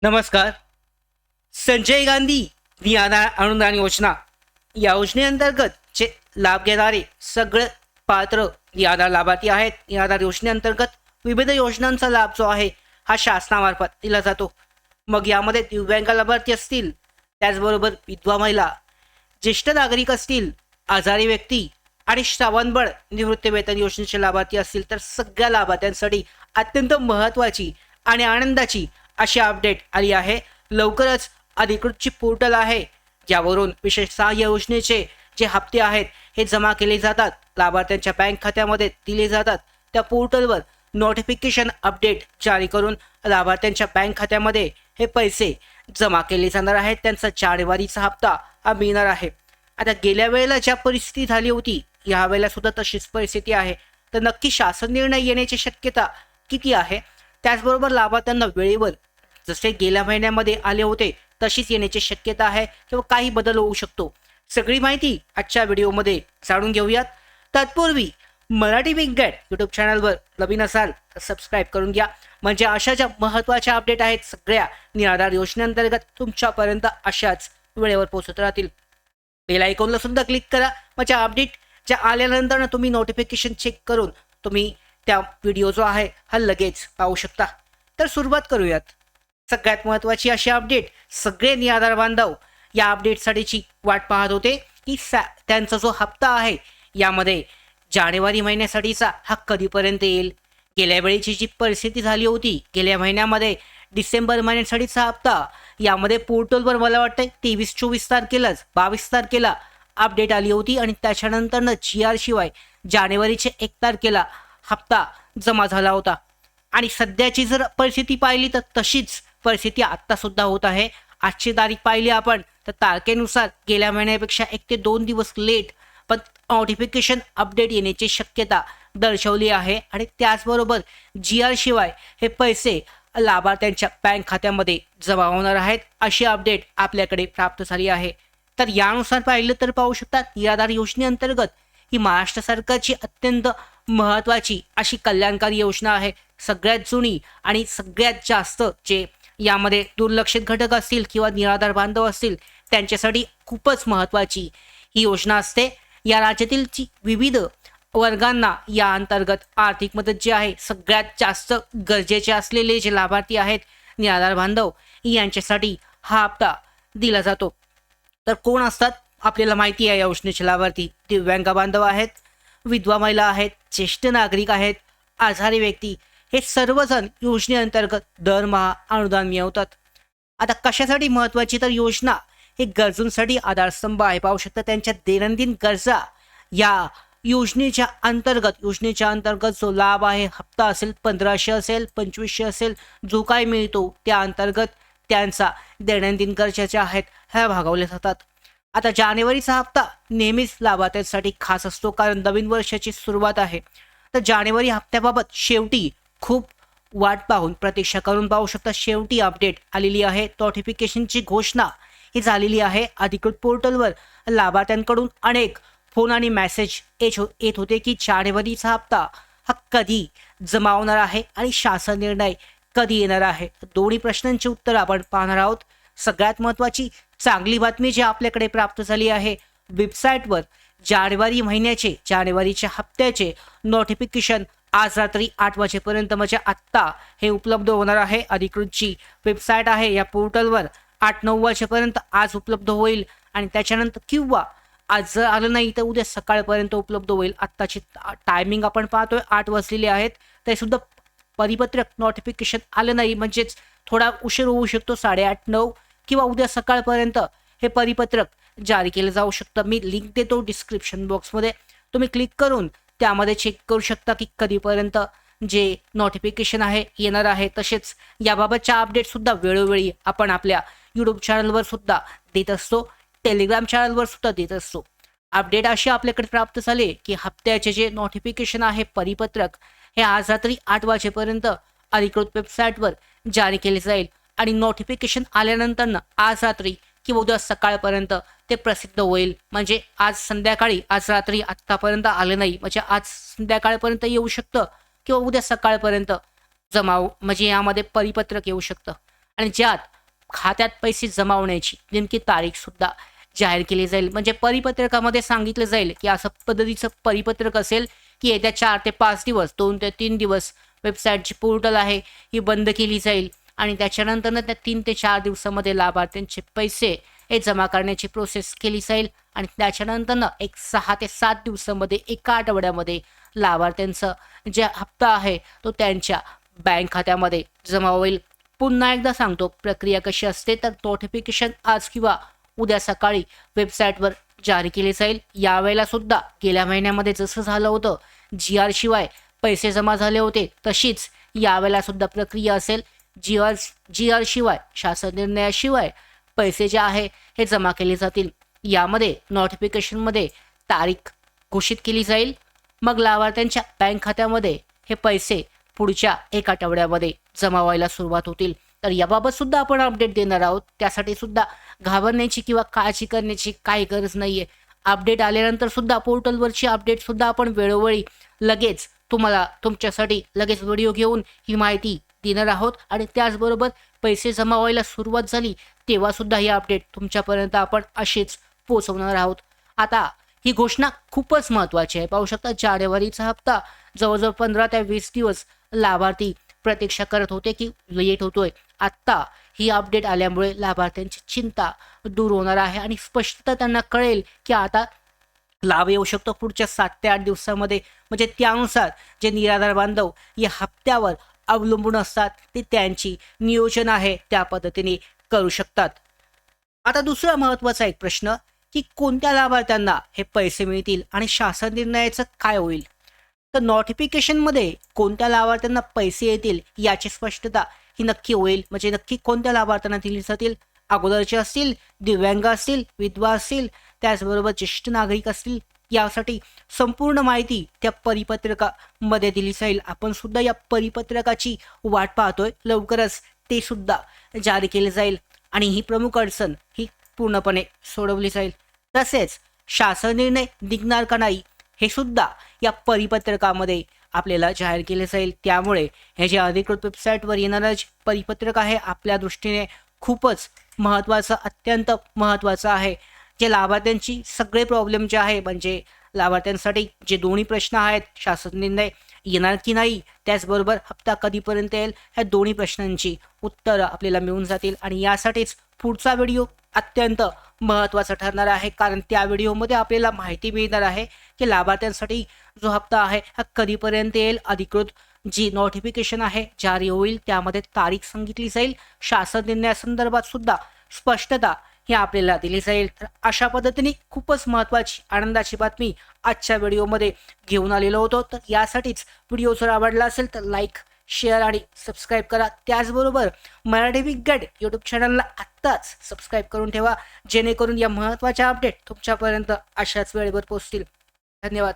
नमस्कार. संजय गांधी निराधार अनुदान योजना या योजनेअंतर्गत जे लाभ घेणारे सगळे पात्र निराधार लाभार्थी आहेत. निराधार योजनेअंतर्गत विविध योजनांचा लाभ जो आहे हा शासनामार्फत दिला जातो. मग यामध्ये दिव्यांग लाभार्थी असतील, त्याचबरोबर विधवा महिला, ज्येष्ठ नागरिक असतील, आजारी व्यक्ती आणि श्रावणबळ निवृत्ती वेतन योजनेचे लाभार्थी असतील, तर सगळ्या लाभार्थ्यांसाठी अत्यंत महत्त्वाची आणि आनंदाची अशी अपडेट आली आहे. लवकरच अधिकृत पोर्टल आहे ज्यावरून विशेष सहाय्य योजनेचे जे हप्ते आहेत हे जमा केले जातात, लाभार्थ्यांच्या बँक खात्यामध्ये दिले जातात. त्या पोर्टलवर नोटिफिकेशन अपडेट जारी करून लाभार्थ्यांच्या बँक खात्यामध्ये हे पैसे जमा केले जाणार आहेत. त्यांचा जानेवारीचा हप्ता हा मिळणार आहे. आता गेल्या वेळेला ज्या परिस्थिती झाली होती या वेळेला सुद्धा तशीच परिस्थिती आहे. तर नक्की शासन निर्णय येण्याची शक्यता किती आहे? त्याचबरोबर लाभार्थ्यांना वेळेवर जसे गेल्या महिन्यामध्ये आले होते तशीच येण्याची शक्यता आहे किंवा काही बदल होऊ शकतो. सगळी माहिती आजच्या व्हिडिओमध्ये जाणून घेऊयात. तत्पूर्वी मराठी बिग गॅट यूट्यूब चॅनलवर नवीन असाल तर सबस्क्राईब करून घ्या, म्हणजे अशा ज्या महत्त्वाच्या अपडेट आहेत सगळ्या निराधार योजनेअंतर्गत तुमच्यापर्यंत अशाच वेळेवर पोहोचत राहतील. बेल आयकॉनला सुद्धा क्लिक करा, म्हणजे अपडेट ज्या आल्यानंतर तुम्ही नोटिफिकेशन चेक करून तुम्ही त्या व्हिडिओ जो आहे हा लगेच पाहू शकता. तर सुरुवात करूयात. सगळ्यात महत्त्वाची अशी अपडेट, सगळे निराधार बांधव या अपडेटसाठीची वाट पाहत होते की त्यांचा जो हप्ता आहे यामध्ये जानेवारी महिन्यासाठीचा हा कधीपर्यंत येईल. गेल्या वेळेची जी परिस्थिती झाली होती, गेल्या महिन्यामध्ये डिसेंबर महिन्यासाठीचा हप्ता यामध्ये पोर्टलवर मला वाटतं 23-24 तारखेलाच 22 तारखेला अपडेट आली होती आणि त्याच्यानंतरनं GR शिवाय जानेवारीच्या 1 तारखेला हप्ता जमा झाला होता. आणि सध्याची जर परिस्थिती पाहिली तर तशीच परिस्थिती आत्ता सुद्धा होत आहे. आजची तारीख पाहिली आपण तर तारखेनुसार गेल्या महिन्यापेक्षा 1 ते 2 दिवस लेट पण नोटिफिकेशन अपडेट येण्याची शक्यता दर्शवली आहे. आणि त्याचबरोबर GR शिवाय हे पैसे लाभार्थ्यांच्या बँक खात्यामध्ये जमा होणार आहेत अशी अपडेट आपल्याकडे प्राप्त झाली आहे. तर यानुसार पाहिलं तर पाहू शकतात, निराधार योजनेअंतर्गत ही महाराष्ट्र सरकारची अत्यंत महत्त्वाची अशी कल्याणकारी योजना आहे. सगळ्यात जुनी आणि सगळ्यात जास्त जे यामध्ये दुर्लक्षित घटक असतील किंवा निराधार बांधव असतील त्यांच्यासाठी खूपच महत्त्वाची ही योजना असते. या राज्यातील विविध वर्गांना या अंतर्गत आर्थिक मदत जी आहे सगळ्यात जास्त गरजेचे असलेले जे लाभार्थी आहेत निराधार बांधव यांच्यासाठी हा हप्ता दिला जातो. तर कोण असतात आपल्याला माहिती आहे. या योजनेचे लाभार्थी दिव्यांग बांधव आहेत, विधवा महिला आहेत, ज्येष्ठ नागरिक आहेत, आजारी व्यक्ती, हे सर्वजण योजनेअंतर्गत दरमहा अनुदान मिळवतात. आता कशासाठी महत्त्वाची तर योजना हे गरजूंसाठी आधारस्तंभ आहे. पाहू शकता त्यांच्या दैनंदिन गरजा या योजनेच्या अंतर्गत जो लाभ आहे, हप्ता असेल 1500 असेल 2500 असेल, जो काय मिळतो त्या अंतर्गत त्यांचा दैनंदिन गरजा ज्या आहेत ह्या भागवल्या जातात. आता जानेवारीचा हप्ता नेहमीच लाभार्थ्यांसाठी खास असतो कारण नवीन वर्षाची सुरुवात आहे. तर जानेवारी हप्त्याबाबत शेवटी खूप वाट पाहून प्रतीक्षा करून पाहू शकता शेवटी अपडेट आलेली आहे. नोटिफिकेशनची घोषणा ही झालेली आहे. अधिकृत पोर्टलवर लाभार्थ्यांकडून अनेक फोन आणि मेसेज येत होते की जानेवारीचा हप्ता हा कधी जमा होणार आहे आणि शासन निर्णय कधी येणार आहे. दोन्ही प्रश्नांची उत्तर आपण पाहणार आहोत. सगळ्यात महत्त्वाची चांगली बातमी जी आपल्याकडे प्राप्त झाली आहे, वेबसाईटवर जानेवारीच्या हप्त्याचे नोटिफिकेशन आज रात्री 8 वाजेपर्यंत म्हणजे आत्ता हे उपलब्ध होणार आहे. अधिकृत जी वेबसाईट आहे या पोर्टलवर 8-9 वाजेपर्यंत आज उपलब्ध होईल आणि त्याच्यानंतर किंवा आज जर आलं नाही तर उद्या सकाळपर्यंत उपलब्ध होईल. आत्ताची टायमिंग आपण पाहतोय 8 वाजलेले आहेत. ते सुद्धा परिपत्रक नोटिफिकेशन आलं नाही म्हणजेच थोडा उशीर होऊ शकतो, 8:30-9 किंवा उद्या सकाळपर्यंत हे परिपत्रक जारी केलं जाऊ शकतं. मी लिंक देतो डिस्क्रिप्शन बॉक्समध्ये, तुम्ही क्लिक करून त्यामध्ये चेक करू शकता की कधीपर्यंत जे नोटिफिकेशन आहे येणार आहे. तसेच याबाबतच्या अपडेट सुद्धा वेळोवेळी आपण आपल्या यूट्यूब चॅनलवर सुद्धा देत असतो, टेलिग्राम चॅनलवर सुद्धा देत असतो. अपडेट अशी आपल्याकडे प्राप्त झाले की हप्त्याचे जे नोटिफिकेशन आहे परिपत्रक हे आज रात्री 8 वाजेपर्यंत अधिकृत वेबसाईटवर जारी केले जाईल आणि नोटिफिकेशन आल्यानंतर आज रात्री किंवा उद्या सकाळपर्यंत ते प्रसिद्ध होईल. म्हणजे आज संध्याकाळी, आज रात्री आत्तापर्यंत आलं नाही म्हणजे आज संध्याकाळपर्यंत येऊ शकतं किंवा उद्या सकाळपर्यंत जमा म्हणजे यामध्ये परिपत्रक येऊ शकतं. आणि ज्यात खात्यात पैसे जमा होण्याची नेमकी तारीख सुद्धा जाहीर केली जाईल. म्हणजे परिपत्रकामध्ये सांगितलं जाईल की असं पद्धतीचं परिपत्रक असेल की येत्या 4 ते 5 दिवस 2 ते 3 दिवस वेबसाईटची पोर्टल आहे ही बंद केली जाईल आणि त्याच्यानंतर त्या 3 ते 4 दिवसामध्ये लाभार्थ्यांचे पैसे हे जमा करण्याची प्रोसेस केली जाईल आणि त्याच्यानंतर एक 6 ते 7 दिवसामध्ये एका आठवड्यामध्ये लाभार्थ्यांचं जे हप्ता आहे तो त्यांच्या बँक खात्यामध्ये जमा होईल. पुन्हा एकदा सांगतो प्रक्रिया कशी असते तर नोटिफिकेशन आज किंवा उद्या सकाळी वेबसाईटवर जारी केले जाईल. यावेळेला सुद्धा गेल्या महिन्यामध्ये जसं झालं होतं GR शिवाय पैसे जमा झाले होते तशीच यावेळेला सुद्धा प्रक्रिया असेल. GR शिवाय शासन निर्णयाशिवाय पैसे जे आहे हे जमा केले जातील. यामध्ये नोटिफिकेशनमध्ये तारीख घोषित केली जाईल. मग लाभार्थ्यांच्या बँक खात्यामध्ये हे पैसे पुढच्या 1 आठवड्यामध्ये जमा व्हायला सुरुवात होतील. तर याबाबत सुद्धा आपण अपडेट देणार आहोत. त्यासाठी सुद्धा घाबरण्याची किंवा काळजी करण्याची काही गरज नाहीये. अपडेट आल्यानंतर सुद्धा पोर्टलवरची अपडेट सुद्धा आपण वेळोवेळी लगेच तुम्हाला तुमच्यासाठी लगेच व्हिडिओ घेऊन ही माहिती देणार आहोत आणि त्याचबरोबर पैसे जमा व्हायला सुरुवात झाली तेव्हा सुद्धा ही अपडेट तुमच्यापर्यंत आपण अशीच पोहोचवणार आहोत. आता ही घोषणा खूपच महत्त्वाची आहे. पाहू शकता जानेवारीचा हप्ता जवळजवळ 15 ते 20 दिवस लाभार्थी प्रतीक्षा करत होते की लेट होतोय. आत्ता ही अपडेट आल्यामुळे लाभार्थ्यांची चिंता दूर होणार आहे आणि स्पष्टता त्यांना कळेल की आता लाभ येऊ शकतो पुढच्या 7 ते 8 दिवसामध्ये. म्हणजे त्यानुसार जे निराधार बांधव या हप्त्यावर अवलंबून असतात ते त्यांची नियोजन आहे त्या पद्धतीने करू शकतात. आता दुसरा महत्त्वाचा एक प्रश्न की कोणत्या लाभार्थ्यांना हे पैसे मिळतील आणि शासन निर्णयाचं काय होईल. तर नोटिफिकेशनमध्ये कोणत्या लाभार्थ्यांना पैसे येतील याची स्पष्टता ही नक्की होईल. म्हणजे नक्की कोणत्या लाभार्थ्यांना दिली जातील. अगोदरचे असतील, दिव्यांग असतील, विधवा असतील, त्याचबरोबर ज्येष्ठ नागरिक असतील. यासाठी संपूर्ण माहिती त्या परिपत्रकामध्ये दिली जाईल. आपण सुद्धा या परिपत्रकाची वाट पाहतोय. लवकरच ते सुद्धा जारी केले जाईल आणि ही प्रमुख अडचण ही पूर्णपणे सोडवली जाईल. तसेच शासन निर्णय निघणार का नाही हे सुद्धा या परिपत्रकामध्ये आपल्याला जाहीर केले जाईल. त्यामुळे हे जे अधिकृत वेबसाईटवर येणारं जे परिपत्रक आहे आपल्या दृष्टीने खूपच महत्त्वाचं, अत्यंत महत्त्वाचं आहे. जे लाभार्थ्यांची सगळे प्रॉब्लेम जे आहे म्हणजे लाभार्थ्यांसाठी जे दोन्ही प्रश्न आहेत शासन निर्णय येणार की नाही त्याचबरोबर हप्ता कधीपर्यंत येईल ह्या दोन्ही प्रश्नांची उत्तरं आपल्याला मिळून जातील आणि यासाठीच पुढचा व्हिडिओ अत्यंत महत्त्वाचा ठरणार आहे. कारण त्या व्हिडिओमध्ये आपल्याला माहिती मिळणार आहे की लाभार्थ्यांसाठी जो हप्ता आहे हा कधीपर्यंत येईल. अधिकृत जी नोटिफिकेशन आहे जारी होईल त्यामध्ये तारीख सांगितली जाईल. शासन निर्णयासंदर्भात सुद्धा स्पष्टता ही आपल्याला दिली जाईल. तर अशा पद्धतीने खूपच महत्त्वाची आनंदाची बातमी आजच्या व्हिडिओमध्ये घेऊन आलेलो होतो. तर यासाठीच व्हिडिओ जर आवडला असेल तर लाईक, शेअर आणि सबस्क्राईब करा. त्याचबरोबर मराठी बिग गाईड यूट्यूब चॅनलला आत्ताच सबस्क्राईब करून ठेवा जेणेकरून या महत्त्वाच्या अपडेट तुमच्यापर्यंत अशाच वेळेवर पोहोचतील. धन्यवाद.